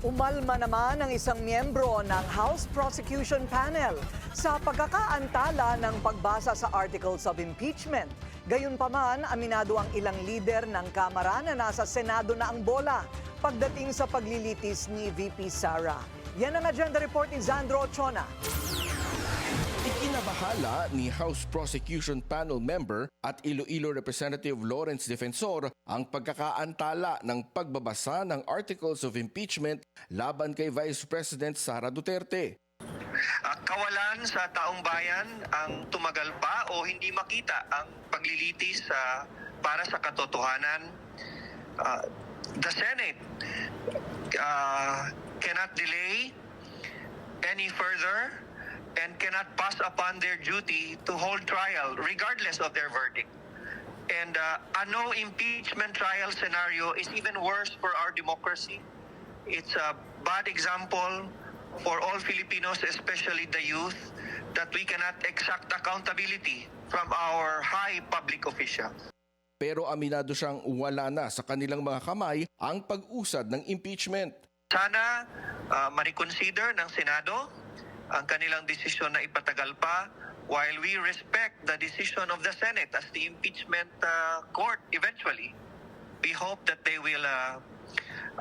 Umalma naman ang isang miyembro ng House Prosecution Panel sa pagkakaantala ng pagbasa sa Articles of Impeachment. Gayunpaman, aminado ang ilang lider ng Kamara na nasa Senado na ang bola pagdating sa paglilitis ni VP Sara. Yan ang agenda report ni Zandro Ochona. Ikinabahala ni House Prosecution Panel member at Iloilo Representative Lawrence Defensor ang pagkakaantala ng pagbabasa ng Articles of Impeachment laban kay Vice President Sara Duterte. Kawalan sa taong bayan ang tumagal pa o hindi makita ang paglilitis para sa katotohanan. The Senate cannot delay any further and cannot pass upon their duty to hold trial regardless of their verdict. And a no impeachment trial scenario is even worse for our democracy. It's a bad example for all Filipinos, especially the youth, that we cannot exact accountability from our high public officials. Pero aminado siyang wala na sa kanilang mga kamay ang pag-usad ng impeachment. Sana ma-reconsider ng Senado ang kanilang desisyon na ipatagal pa while we respect the decision of the Senate as the impeachment court eventually. We hope that they will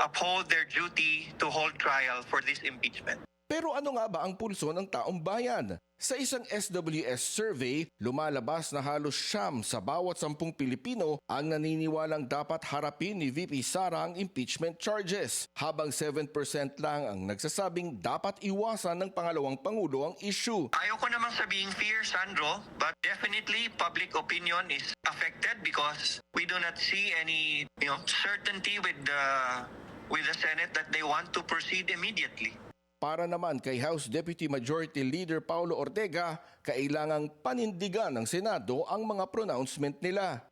uphold their duty to hold trial for this impeachment. Pero ano nga ba ang pulso ng taong bayan? Sa isang SWS survey, lumalabas na halos 9 sa bawat 10 Pilipino ang naniniwalang dapat harapin ni VP Sara ang impeachment charges, habang 7% lang ang nagsasabing dapat iwasan ng pangalawang Pangulo ang issue. Ayoko namang sabihing fear, Sandro, but definitely public opinion is affected because we do not see any certainty with the Senate that they want to proceed immediately. Para naman kay House Deputy Majority Leader Paulo Ortega, kailangang panindigan ng Senado ang mga pronouncement nila.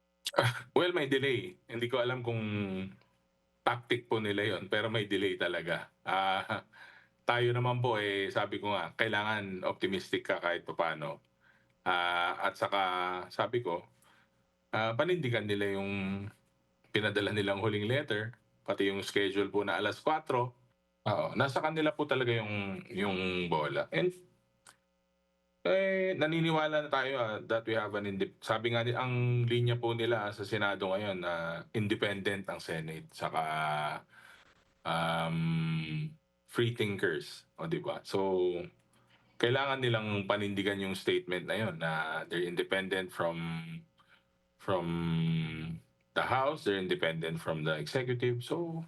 Well, may delay. Hindi ko alam kung tactic po nila yon, pero may delay talaga. Tayo naman po, sabi ko nga, kailangan optimistic ka kahit paano. At saka, sabi ko, panindigan nila yung pinadala nilang huling letter, pati yung schedule po na alas 4. Nasa kanila po talaga yung bola. And naniniwala na tayo that we have sabi nga ang linya po nila sa Senado ngayon na independent ang Senate saka free thinkers, di ba? So kailangan nilang panindigan yung statement na yon na they're independent from the House, they're independent from the executive. So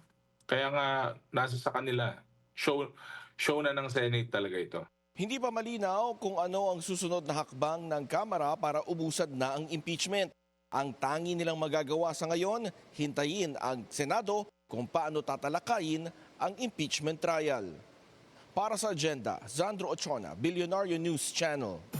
kaya nga, nasa sa kanila. Show na ng Senate talaga ito. Hindi pa malinaw kung ano ang susunod na hakbang ng Kamara para ubusad na ang impeachment. Ang tangi nilang magagawa sa ngayon, hintayin ang Senado kung paano tatalakayin ang impeachment trial. Para sa agenda, Zandro Ochona, Billionario News Channel.